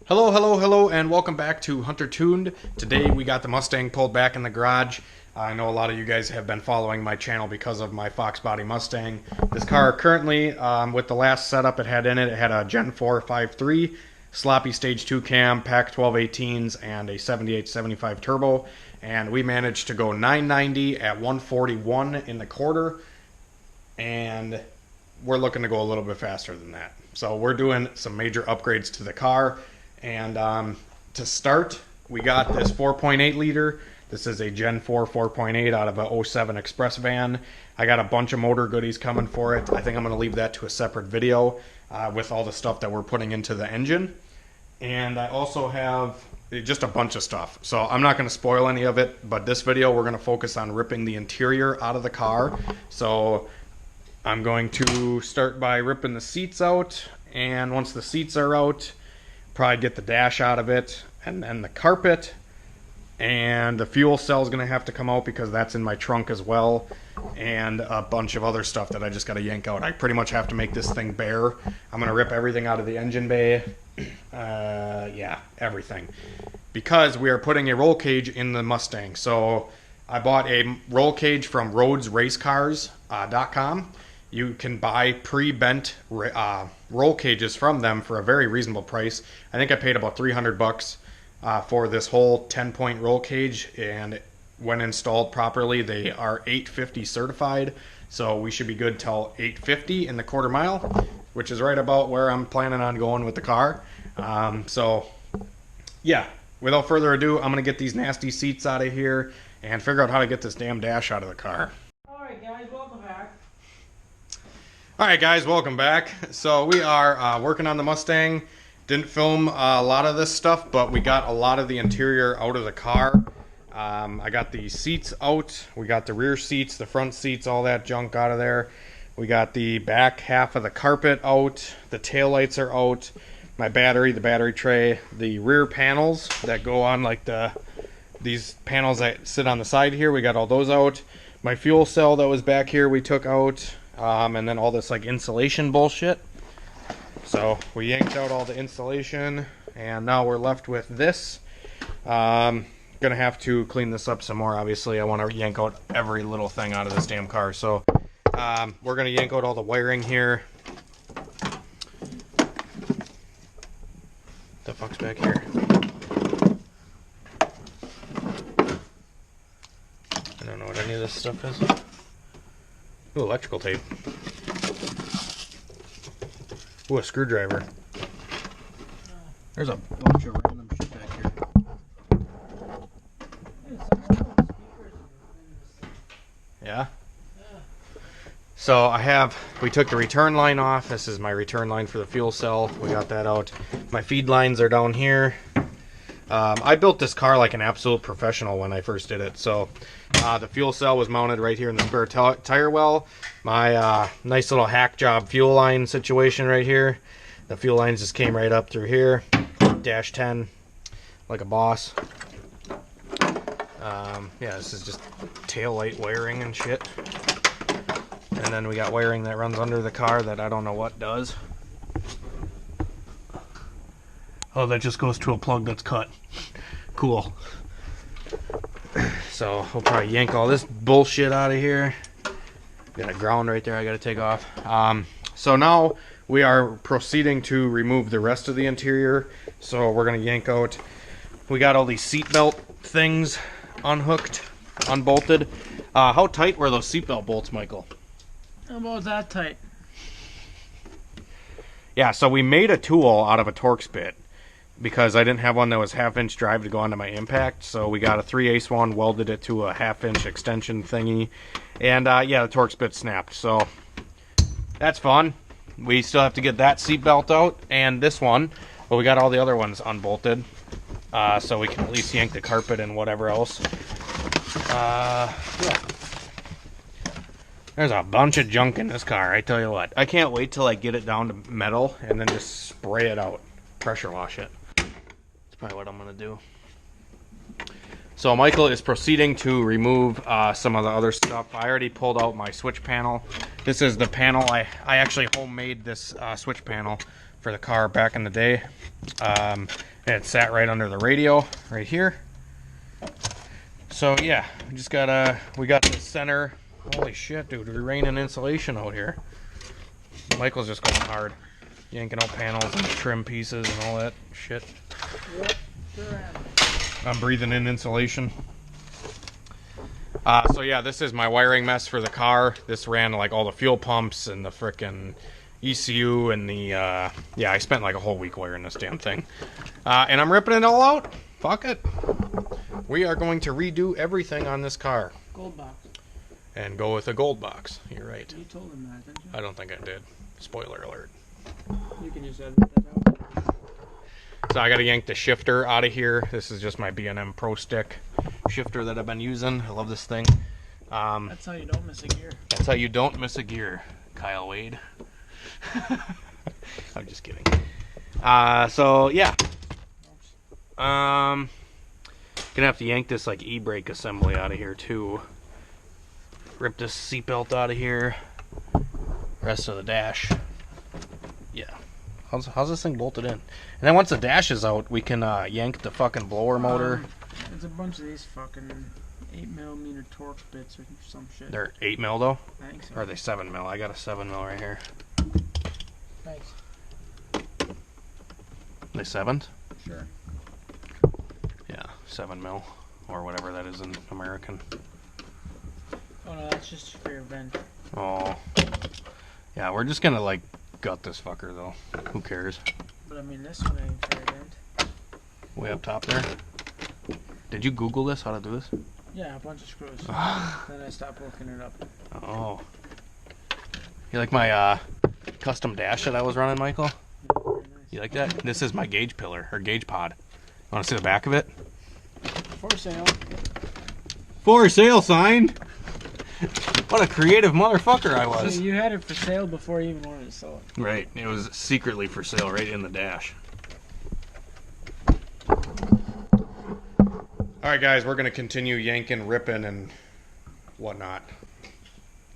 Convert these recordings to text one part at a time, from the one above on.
Hello, hello, hello, and welcome back to Hunter Tuned. Today we got the Mustang pulled back in the garage. I know a lot of you guys have been following my channel because of my Fox Body Mustang. This car currently, with the last setup it had in it, it had a Gen 4 5.3, sloppy stage 2 cam, pack 1218s, and a 7875 turbo. And we managed to go 990 at 141 in the quarter, and we're looking to go a little bit faster than that. So we're doing some major upgrades to the car. And to start, we got this 4.8 liter. This is a Gen 4 4.8 out of a '07 Express van. I got a bunch of motor goodies coming for it. I think I'm going to leave that to a separate video with all the stuff that we're putting into the engine. And I also have just a bunch of stuff. So I'm not going to spoil any of it, but this video we're going to focus on ripping the interior out of the car. So I'm going to start by ripping the seats out, and once the seats are out, probably get the dash out of it, and then the carpet, and the fuel cell is going to have to come out because that's in my trunk as well, and a bunch of other stuff that I just got to yank out. I pretty much have to make this thing bare. I'm going to rip everything out of the engine bay, yeah, everything, because we are putting a roll cage in the Mustang. So I bought a roll cage from RoadsRaceCars.com. You can buy pre-bent roll cages from them for a very reasonable price. I think I paid about $300 for this whole 10-point roll cage, and when installed properly, they are 850 certified. So we should be good till 850 in the quarter mile, which is right about where I'm planning on going with the car. So yeah, without further ado, I'm gonna get these nasty seats out of here and figure out how to get this damn dash out of the car. Alright guys, welcome back. Alright guys, welcome back. So we are working on the Mustang. Didn't film a lot of this stuff, but we got a lot of the interior out of the car. I got the seats out. We got the rear seats, the front seats, all that junk out of there. We got the back half of the carpet out. The taillights are out. My battery, the battery tray, the rear panels that go on like these panels that sit on the side here, we got all those out. My fuel cell that was back here we took out. And then all this like insulation bullshit. So we yanked out all the insulation, and now we're left with this. Gonna have to clean this up some more. Obviously I want to yank out every little thing out of this damn car. So we're gonna yank out all the wiring here. The fuck's back here? I don't know what any of this stuff is. Ooh, electrical tape. Ooh, a screwdriver. There's a bunch of random shit back here. Yeah? So we took the return line off. This is my return line for the fuel cell. We got that out. My feed lines are down here. I built this car like an absolute professional when I first did it. So the fuel cell was mounted right here in the spare tire well. My nice little hack job fuel line situation right here. The fuel lines just came right up through here. Dash 10 like a boss. Yeah, this is just tail light wiring and shit. And then we got wiring that runs under the car that I don't know what does. Oh, that just goes to a plug that's cut. Cool. So we'll probably yank all this bullshit out of here. Got a ground right there I gotta take off. So now we are proceeding to remove the rest of the interior. So we're gonna yank out. We got all these seatbelt things unhooked, unbolted. How tight were those seatbelt bolts, Michael? About that tight. Yeah, so we made a tool out of a Torx bit, because I didn't have one that was half-inch drive to go onto my impact. So we got a 3/8 one, welded it to a half-inch extension thingy, and yeah, the Torx bit snapped. So that's fun. We still have to get that seat belt out and this one, but we got all the other ones unbolted, so we can at least yank the carpet and whatever else. Yeah. There's a bunch of junk in this car, I tell you what. I can't wait till I get it down to metal and then just spray it out. Pressure wash it. That's probably what I'm going to do. So Michael is proceeding to remove some of the other stuff. I already pulled out my switch panel. This is the panel. I actually homemade this switch panel for the car back in the day. And it sat right under the radio right here. So yeah, we got the center. Holy shit, dude, we're raining insulation out here. Michael's just going hard, yanking out panels and trim pieces and all that shit. Yep, sure am. I'm breathing in insulation. So yeah, this is my wiring mess for the car. This ran like all the fuel pumps and the frickin' ECU and the yeah, I spent like a whole week wiring this damn thing. And I'm ripping it all out. Fuck it. We are going to redo everything on this car. Gold box. And go with a gold box. You're right. You told him that, didn't you? I don't think I did. Spoiler alert. You can just edit that out. So I got to yank the shifter out of here. This is just my B&M Pro Stick shifter that I've been using. I love this thing. That's how you don't miss a gear. That's how you don't miss a gear, Kyle Wade. I'm just kidding. So yeah. Gonna have to yank this like e-brake assembly out of here too. Rip this seatbelt out of here. Rest of the dash. Yeah. How's this thing bolted in? And then once the dash is out, we can yank the fucking blower motor. It's a bunch of these fucking 8mm torque bits or some shit. They're 8mm though? I think so. Or are they 7mm? I got a 7mm right here. Thanks. They 7'd? Sure. Yeah, 7mm. Or whatever that is in American. Oh no, that's just for your vent. Oh. Yeah, we're just gonna like gut this fucker though. Who cares? But I mean, this one ain't for your vent. Way up top there. Did you Google this? How to do this? Yeah, a bunch of screws. Then I stopped working it up. Oh. You like my custom dash that I was running, Michael? Yeah, very nice. You like that? This is my gauge pillar, or gauge pod. Want to see the back of it? For sale. For sale sign! What a creative motherfucker I was. So you had it for sale before you even wanted to sell it. Right, it was secretly for sale right in the dash. Alright guys, we're going to continue yanking, ripping, and whatnot.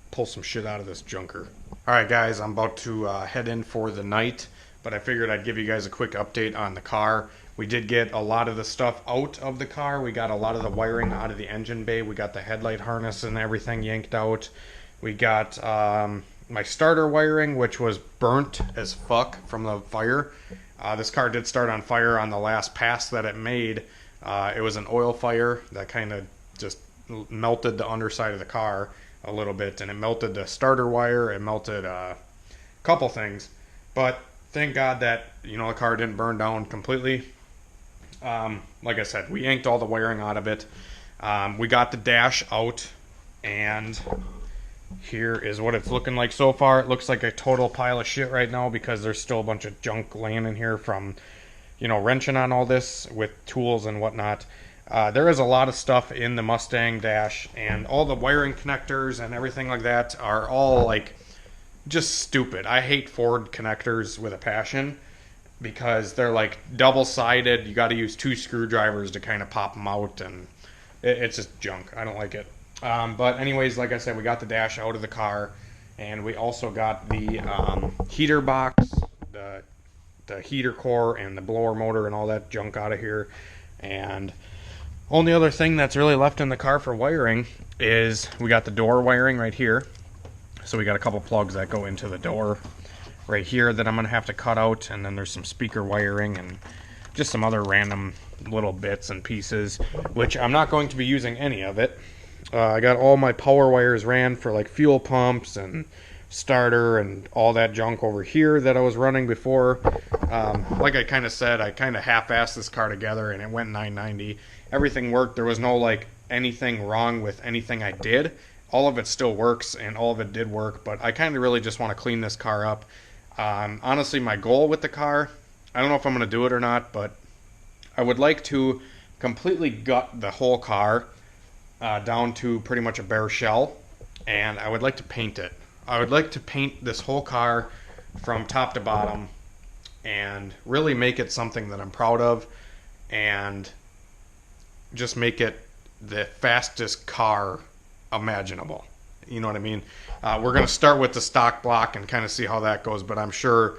Pull some shit out of this junker. Alright guys, I'm about to head in for the night, but I figured I'd give you guys a quick update on the car. We did get a lot of the stuff out of the car. We got a lot of the wiring out of the engine bay. We got the headlight harness and everything yanked out. We got my starter wiring, which was burnt as fuck from the fire. This car did start on fire on the last pass that it made. It was an oil fire that kind of just melted the underside of the car a little bit, and it melted the starter wire. It melted a couple things, but thank God that the car didn't burn down completely. Like I said, we yanked all the wiring out of it. We got the dash out, and here is what it's looking like so far. It looks like a total pile of shit right now because there's still a bunch of junk laying in here from wrenching on all this with tools and whatnot. There is a lot of stuff in the Mustang dash, and all the wiring connectors and everything like that are all like just stupid. I hate Ford connectors with a passion because they're like double-sided. You got to use 2 screwdrivers to kind of pop them out, and it's just junk. I don't like it. But anyways, like I said, we got the dash out of the car, and we also got the heater box, the heater core, and the blower motor and all that junk out of here. And only other thing that's really left in the car for wiring is we got the door wiring right here. So we got a couple plugs that go into the door right here that I'm going to have to cut out, and then there's some speaker wiring and just some other random little bits and pieces, which I'm not going to be using any of it. I got all my power wires ran for like fuel pumps and starter and all that junk over here that I was running before. Like I kind of said, I kind of half-assed this car together and it went $990. Everything worked. There was no like anything wrong with anything I did. All of it still works and all of it did work, but I kind of really just want to clean this car up. Honestly, my goal with the car, I don't know if I'm going to do it or not, but I would like to completely gut the whole car down to pretty much a bare shell, and I would like to paint it. I would like to paint this whole car from top to bottom and really make it something that I'm proud of, and just make it the fastest car imaginable. You know what I mean? We're going to start with the stock block and kind of see how that goes, but I'm sure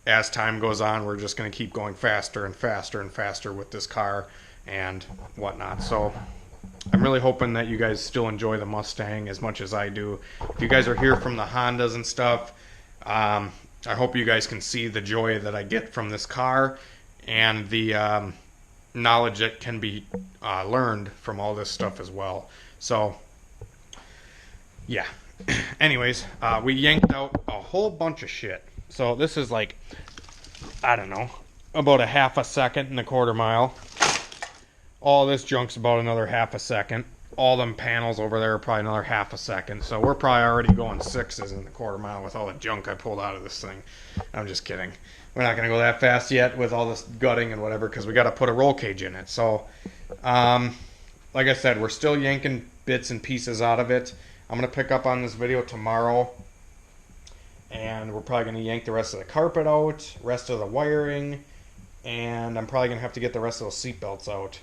as time goes on, we're just going to keep going faster and faster and faster with this car and whatnot. So I'm really hoping that you guys still enjoy the Mustang as much as I do. If you guys are here from the Hondas and stuff, I hope you guys can see the joy that I get from this car and the knowledge that can be learned from all this stuff as well. So, yeah. Anyways, we yanked out a whole bunch of shit. So this is like, I don't know, about a half a second in the quarter mile. All this junk's about another half a second. All them panels over there are probably another half a second. So we're probably already going 6s in the quarter mile with all the junk I pulled out of this thing. I'm just kidding. We're not going to go that fast yet with all this gutting and whatever because we got to put a roll cage in it. So, like I said, we're still yanking bits and pieces out of it. I'm going to pick up on this video tomorrow. And we're probably going to yank the rest of the carpet out, rest of the wiring, and I'm probably going to have to get the rest of those seat belts out.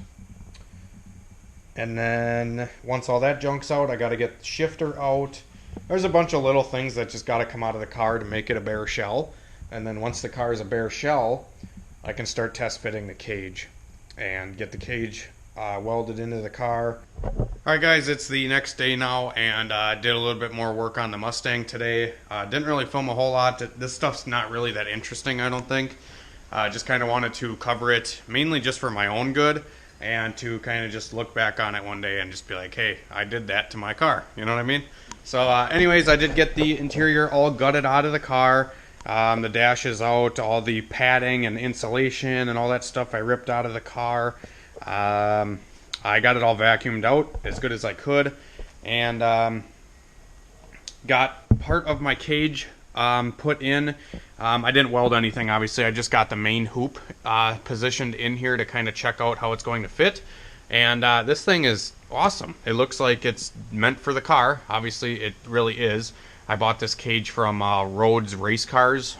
And then once all that junk's out, I got to get the shifter out. There's a bunch of little things that just got to come out of the car to make it a bare shell. And then once the car is a bare shell, I can start test fitting the cage and get the cage welded into the car. Alright guys, it's the next day now, and I did a little bit more work on the Mustang today. Didn't really film a whole lot. This stuff's not really that interesting, I don't think. Just kind of wanted to cover it mainly just for my own good and to kind of just look back on it one day and just be like, hey, I did that to my car. You know what I mean? So anyways, I did get the interior all gutted out of the car. The dash is out, all the padding and insulation and all that stuff I ripped out of the car. I got it all vacuumed out as good as I could, and got part of my cage put in. I didn't weld anything, obviously. I just got the main hoop positioned in here to kind of check out how it's going to fit. And this thing is awesome. It looks like it's meant for the car. Obviously, it really is. I bought this cage from Rhodes Race Cars.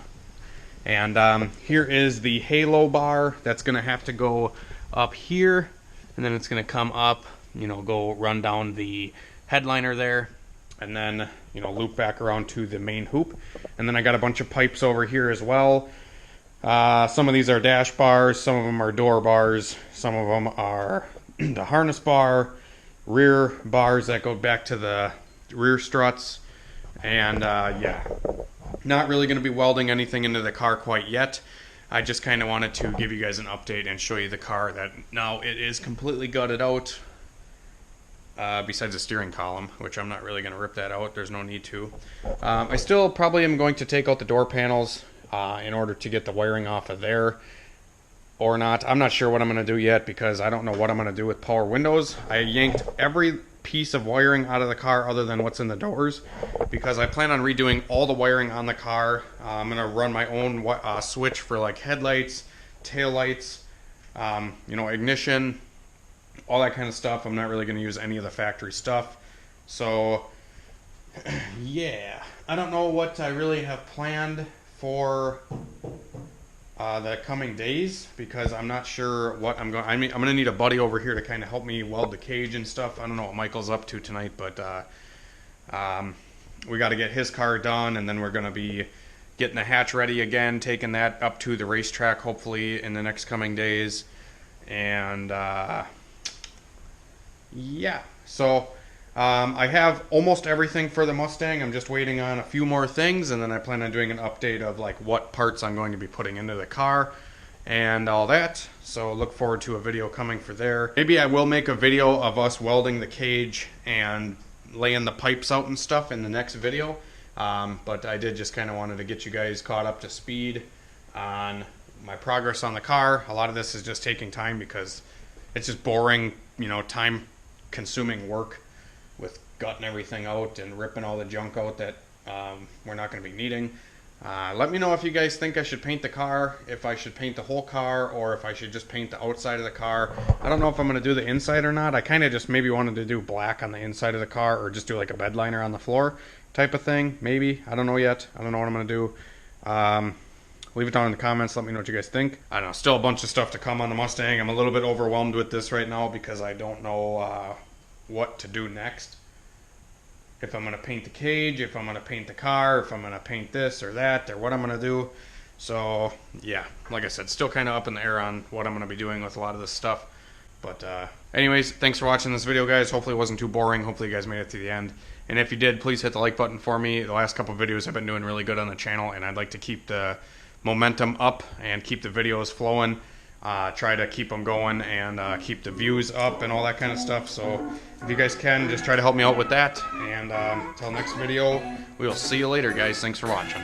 And here is the halo bar that's going to have to go up here. And then it's going to come up, you know, go run down the headliner there. And then, you know, loop back around to the main hoop. And then I got a bunch of pipes over here as well. Some of these are dash bars. Some of them are door bars. Some of them are the harness bar. Rear bars that go back to the rear struts. And, yeah. Not really going to be welding anything into the car quite yet. I just kind of wanted to give you guys an update and show you the car that now it is completely gutted out. Besides the steering column, which I'm not really going to rip that out. There's no need to. I still probably am going to take out the door panels in order to get the wiring off of there or not. I'm not sure what I'm going to do yet because I don't know what I'm going to do with power windows. I yanked every piece of wiring out of the car other than what's in the doors because I plan on redoing all the wiring on the car. I'm going to run my own switch for like headlights, tail lights, you know, ignition, all that kind of stuff. I'm not really going to use any of the factory stuff. So yeah, I don't know what I really have planned for the coming days because I'm not sure what I'm going. I mean, I'm going to need a buddy over here to kind of help me weld the cage and stuff. I don't know what Michael's up to tonight, but we got to get his car done, and then we're going to be getting the hatch ready again, taking that up to the racetrack hopefully in the next coming days, and yeah. So I have almost everything for the Mustang. I'm just waiting on a few more things, and then I plan on doing an update of like what parts I'm going to be putting into the car and all that. So look forward to a video coming for there. Maybe I will make a video of us welding the cage and laying the pipes out and stuff in the next video. But I did just kind of wanted to get you guys caught up to speed on my progress on the car. A lot of this is just taking time because it's just boring, you know, time consuming work with gutting everything out and ripping all the junk out that we're not going to be needing. Let me know if you guys think I should paint the car, if I should paint the whole car, or if I should just paint the outside of the car. I don't know if I'm going to do the inside or not. I kind of just maybe wanted to do black on the inside of the car or just do like a bed liner on the floor type of thing. Maybe. I don't know yet. I don't know what I'm going to do. Leave it down in the comments. Let me know what you guys think. I don't know. Still a bunch of stuff to come on the Mustang. I'm a little bit overwhelmed with this right now because I don't know what to do next. If I'm going to paint the cage, if I'm going to paint the car, if I'm going to paint this or that, or what I'm going to do. So yeah, like I said, still kind of up in the air on what I'm going to be doing with a lot of this stuff. But anyways, thanks for watching this video, guys. Hopefully it wasn't too boring. Hopefully you guys made it to the end. And if you did, please hit the like button for me. The last couple videos have been doing really good on the channel, and I'd like to keep the momentum up and keep the videos flowing. Try to keep them going and keep the views up and all that kind of stuff. So if you guys can, just try to help me out with that. And until next video, we will see you later, guys. Thanks for watching.